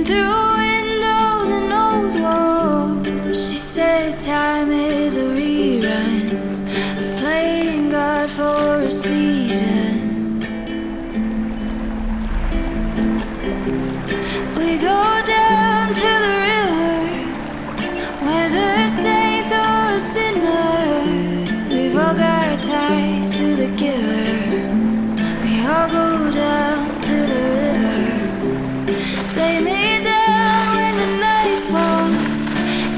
through windows and old walls. She says time is a rerun of playing God for a season. We go down to the river, whether a saint or a sinner. We've all got ties to the giver. We all go down to the river. Lay me down when the night falls.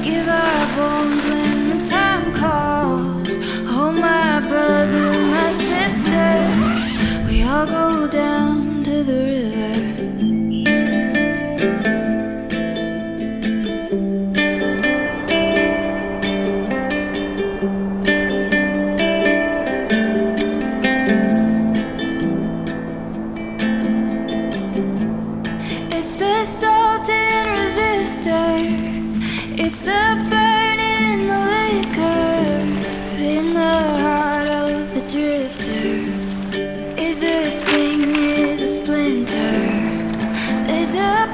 Give our bones when the time calls. Oh my brother, my sister, we all go down to the river. It's the salt and resistor. It's the burn in the liquor. In the heart of the drifter is a sting, is a splinter. There's a